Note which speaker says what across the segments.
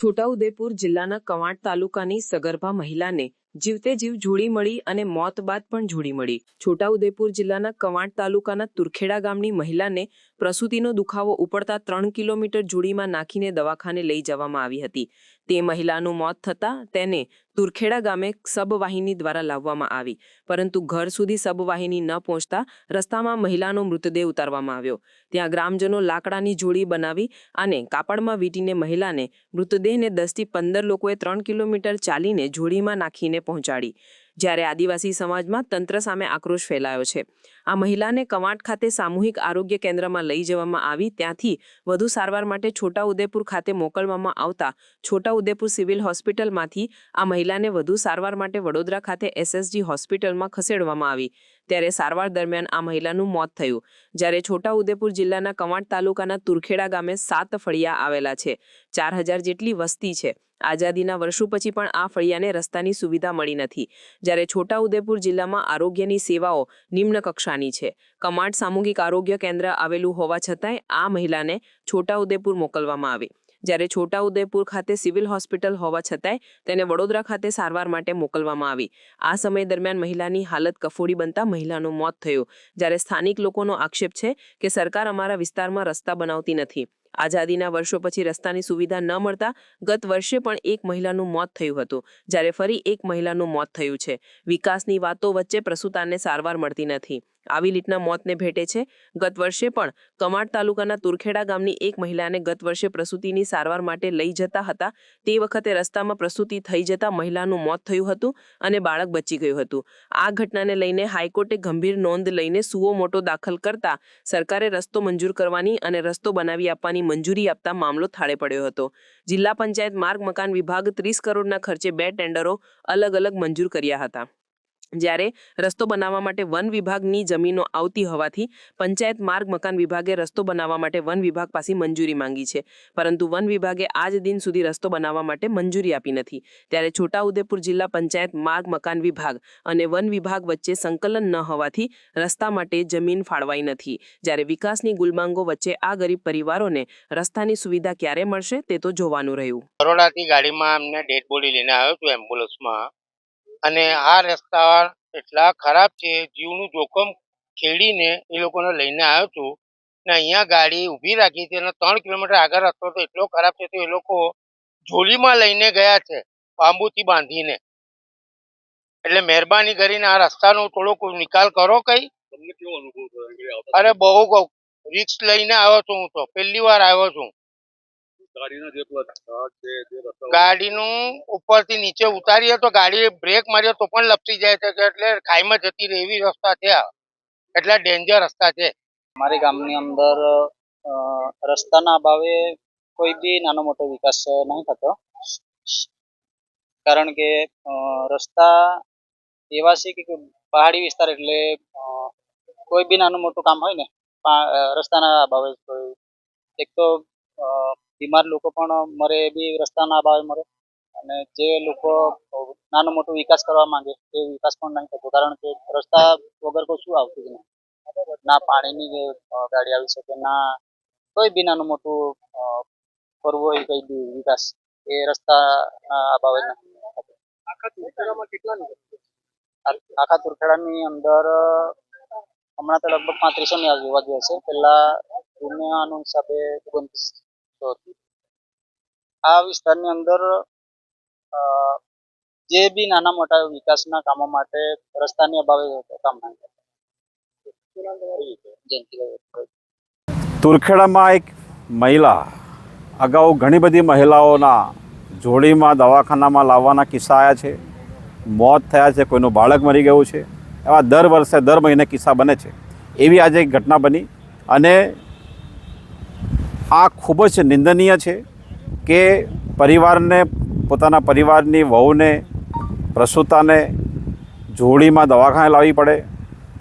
Speaker 1: છોટાઉદેપુર જિલ્લાના કવાંટ તાલુકાની સગર્ભા મહિલાને જીવતે જીવ જોડી મળી અને મોત બાદ પણ જોડી મળી। છોટાઉદેપુર જિલ્લાના કવાંટ તાલુકાના તુરખેડા ગામની મહિલાને પ્રસૂતિનો દુખાવો ઉપડતા 3 કિલોમીટર જોડીમાં નાખીને દવાખાને લઈ જવામાં આવી હતી। તે મહિલાનું મોત થતાં તેને તુરખેડા ગામે સબવાહિની દ્વારા લાવવામાં આવી, પરંતુ ઘર સુધી સબવાહિની ન પહોંચતા રસ્તામાં મહિલાનો મૃતદેહ ઉતારવામાં આવ્યો। ત્યાં ગ્રામજનો લાકડાની જોડી બનાવી અને કાપડમાં વીંટીને મહિલાને મૃતદેહને 10 થી 15 લોકોએ 3 કિલોમીટર ચાલીને જોડીમાં નાખીને પહોંચાડી। જ્યારે આદિવાસી સમાજમાં તંત્ર સામે આક્રોશ ફેલાયો છે। આ મહિલાને કવાંટ ખાતે સામૂહિક આરોગ્ય કેન્દ્રમાં લઈ જવામાં આવી, ત્યાંથી વધુ સારવાર માટે છોટાઉદેપુર ખાતે મોકલવામાં આવતા છોટાઉદેપુર સિવિલ હોસ્પિટલમાંથી આ મહિલાને વધુ સારવાર માટે વડોદરા ખાતે SSG હોસ્પિટલમાં ખસેડવામાં આવી। ત્યારે સારવાર દરમિયાન આ મહિલાનું મોત થયું। જ્યારે છોટાઉદેપુર જિલ્લાના કવાંટ તાલુકાના તુરખેડા ગામે 7 ફળિયા આવેલા છે। 4000 જેટલી વસ્તી છે। આઝાદીના વર્ષો પછી પણ આ ફળિયાને રસ્તાની સુવિધા મળી નથી। જ્યારે છોટાઉદેપુર જિલ્લામાં આરોગ્યની સેવાઓ નિમ્ન કક્ષાની છે। કવાંટ સામૂહિક આરોગ્ય કેન્દ્ર આવેલું હોવા છતાંય આ મહિલાને છોટાઉદેપુર મોકલવામાં આવી। જ્યારે છોટાઉદેપુર ખાતે સિવિલ હોસ્પિટલ હોવા છતાંય તેને વડોદરા ખાતે સારવાર માટે મોકલવામાં આવી। આ સમય દરમિયાન મહિલાની હાલત કફોડી બનતા મહિલાનું મોત થયું। જ્યારે સ્થાનિક લોકોનો આક્ષેપ છે કે સરકાર અમારા વિસ્તારમાં રસ્તા બનાવતી નથી। આઝાદીના વર્ષો પછી રસ્તાની સુવિધા ન મળતા ગત વર્ષે પણ એક મહિલાનું મોત થયું હતું, જ્યારે ફરી એક મહિલાનું મોત થયું છે। વિકાસની વાતો વચ્ચે પ્રસૂતાને સારવાર મળતી નથી। આવી રીતના મોતને ભેટે છે। ગત વર્ષે પણ કવાંટ તાલુકાના તુરખેડા ગામની એક મહિલાને ગત વર્ષે પ્રસૂતિની સારવાર માટે લઈ જતા હતા। તે વખતે રસ્તામાં પ્રસૂતિ થઈ જતા મહિલાનું મોત થયું હતું અને બાળક બચી ગયું હતું। આ ઘટનાને લઈને હાઈકોર્ટે ગંભીર નોંધ લઈને સુઓ મોટો દાખલ કરતા સરકારે રસ્તો મંજૂર કરવાની અને રસ્તો બનાવી આપવાની મંજૂરી આપતા મામલો થાળે પડ્યો હતો। જિલ્લા પંચાયત માર્ગ મકાન વિભાગ 30 કરોડના ખર્ચે 2 ટેન્ડરો અલગ અલગ મંજૂર કર્યા હતા। જ્યારે રસ્તો બનાવવા માટે વન વિભાગની જમીનો આવતી હોવાથી પંચાયત માર્ગ મકાન વિભાગે રસ્તો બનાવવા માટે વન વિભાગ પાસે મંજૂરી માંગી છે, પરંતુ વન વિભાગે આજ દિન સુધી રસ્તો બનાવવા માટે મંજૂરી આપી નથી। ત્યારે છોટાઉદેપુર જિલ્લા પંચાયત માર્ગ મકાન વિભાગ અને વન વિભાગ વચ્ચે સંકલન ન હોવાથી રસ્તા માટે જમીન ફાળવાઈ નથી। જ્યારે વિકાસની ગુલમાંગો વચ્ચે આ ગરીબ પરિવારોને રસ્તાની સુવિધા ક્યારે મળશે તે તો જોવાનું રહ્યું।
Speaker 2: બરોડાથી ગાડીમાં અમને ડેડ બોડી લઈને આવ્યો છું એમ્બ્યુલન્સમાં, અને આ રસ્તા એટલા ખરાબ છે, જીવનું જોખમ ખેડીને એ લોકોને લઈને આવ્યો છું ને અહીંયા ગાડી ઊભી રાખી છે અને 3 કિલોમીટર આગળ રસ્તો તો એટલો ખરાબ છે તો એ લોકો જોલીમાં લઈને ગયા છે બાંબુથી બાંધીને। એટલે મહેરબાની કરીને આ રસ્તાનો થોડોક નિકાલ કરો કઈ। અરે બહુ રિસ્ક લઈને આવ્યો છું, હું તો પહેલી વાર આવ્યો છું। ગાડીનું ઉપરથી નીચે ઉતારીએ તો ગાડી બ્રેક મારીએ તો પણ લપસી જાય છે, એટલે ખાઈમાં જતી રહે એવી રસ્તા છે। એટલા ડેન્જર રસ્તા છે।
Speaker 3: અમારી ગામની અંદર રસ્તાના અભાવે કોઈ બી નાનો મોટો વિકાસ નહીં થતો, કારણ કે રસ્તા એવા છે કે પહાડી વિસ્તાર એટલે કોઈ બી નાનું મોટું કામ હોય ને રસ્તાના અભાવે એક તો બીમાર લોકો પણ મરે બી રસ્તાના અભાવે મરે, અને જે લોકો નાનો મોટો વિકાસ કરવા માંગે એ વિકાસ પણ નહીં થતો, કારણ કે રસ્તા વગર કોઈ શું આવતું જ નહીં। ના પાણીની ગાડી આવી શકે, ના કોઈ બી નાનું મોટું કરવું હોય કઈ બી વિકાસ એ રસ્તાના અભાવે નથી। આખા તુરખેડાની અંદર હમણાં તો લગભગ 3500ની આજુબાજુ હશે, પહેલા દુનિયાનું હિસાબે 2900 હતી। આ વિસ્તારની અંદર જે બી નાના મોટા વિકાસના કામો માટે રસ્તાની અભાવે કામ નહીં કરતા।
Speaker 4: તુરખેડામાં એક મહિલા અગાઉ ઘણી બધી મહિલાઓના જોડીમાં દવાખાનામાં લાવવાના કિસ્સા આવ્યા છે, મોત થયા છે, કોઈનું બાળક મરી ગયું છે। એવા દર વર્ષે દર મહિને કિસ્સા બને છે। એવી આજે એક ઘટના બની, અને આ ખૂબ જ નિંદનીય છે કે પરિવારને, પોતાના પરિવારની વહુને, પ્રસૂતાને જોડીમાં દવાખાને લાવવી પડે।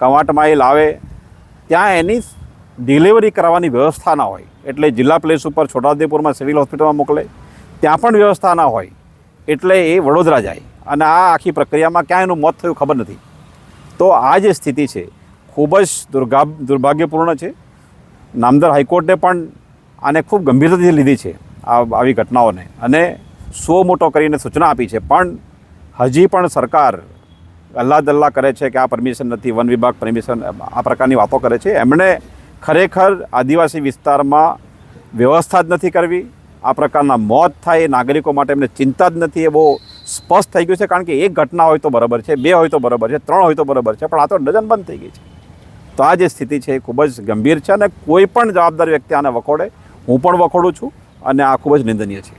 Speaker 4: કવાંટમાં એ લાવે ત્યાં એની ડિલિવરી કરાવવાની વ્યવસ્થા ના હોય, એટલે જિલ્લા પ્લેસ ઉપર છોટાઉદેપુરમાં સિવિલ હોસ્પિટલમાં મોકલે, ત્યાં પણ વ્યવસ્થા ના હોય એટલે એ વડોદરા જાય, અને આ આખી પ્રક્રિયામાં ક્યાં એનું મોત થયું ખબર નથી। તો આ જે સ્થિતિ છે ખૂબ જ દુર્ભાગ્યપૂર્ણ છે। નામદાર હાઈકોર્ટે પણ આને ખૂબ ગંભીરતાથી લીધી છે આવી ઘટનાઓને, અને સો મોટો કરીને સૂચના આપી છે, પણ હજી પણ સરકાર અલ્લા કરે છે કે આ પરમિશન નથી, વન વિભાગ પરમિશન, આ પ્રકારની વાતો કરે છે. એમણે ખરેખર આદિવાસી વિસ્તારમાં વ્યવસ્થા જ નથી કરવી. આ પ્રકારના મોત થાય એ નાગરિકો માટે એમને ચિંતા જ નથી. એ બહુ સ્પષ્ટ થઈ ગયું છે, કારણ કે એક ઘટના હોય તો બરાબર છે, 2 હોય તો બરાબર છે, 3 હોય તો બરાબર છે, પણ આ તો ડઝન બંધ થઈ ગઈ છે. તો આ જે સ્થિતિ છે એ ખૂબ જ ગંભીર છે અને કોઈ પણ જવાબદાર વ્યક્તિ આને વખોડે, હું પણ વખોડું છું, અને આ ખૂબ જ નિંદનીય છે.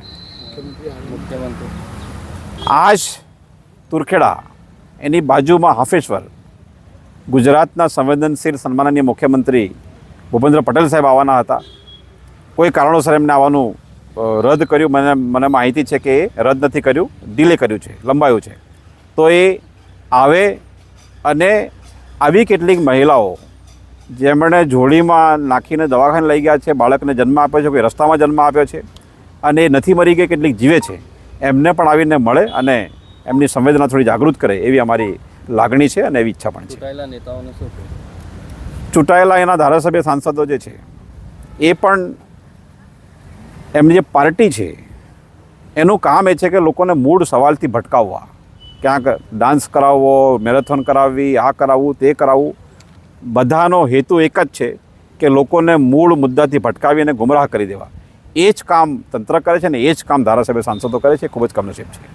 Speaker 4: આજ તુરખેડા એની બાજુમાં હાફેશ્વર, ગુજરાતના સંવેદનશીલ સન્માનનીય મુખ્યમંત્રી ભૂપેન્દ્ર પટેલ સાહેબ આવવાના હતા. કોઈ કારણોસર એમને આવવાનું રદ કર્યું. મને માહિતી છે કે એ રદ નથી કર્યું, ડિલે કર્યું છે, લંબાયું છે. તો એ આવે, અને આવી કેટલીક મહિલાઓ જેમણે જોડીમાં નાખીને દવાખાને લઈ ગયા છે, બાળકને જન્મ આપ્યો છે, કોઈ રસ્તામાં જન્મ આપ્યો છે, અને એ નથી મરી ગઈ, કેટલીક જીવે છે, એમને પણ આવીને મળે અને એમની સંવેદના થોડી જાગૃત કરે, એવી અમારી લાગણી છે અને એવી ઈચ્છા પણ છે.
Speaker 5: ચૂંટાયેલા નેતાઓને શું કહે?
Speaker 4: ચૂંટાયેલા એના ધારાસભ્ય સાંસદો જે છે એ પણ એમની જે પાર્ટી છે એનું કામ એ છે કે લોકોને મૂળ સવાલથી ભટકાવવા, ક્યાંક ડાન્સ કરાવવો, મેરેથોન કરાવવી, આ કરાવવું, તે કરાવવું. બધાનો હેતુ એક જ છે કે લોકોને મૂળ મુદ્દાથી ભટકાવીને ગુમરાહ કરી દેવા. એ જ કામ તંત્ર કરે છે ને એ જ કામ ધારાસભ્ય સાંસદો કરે છે. ખૂબ જ કમનસીબ છે.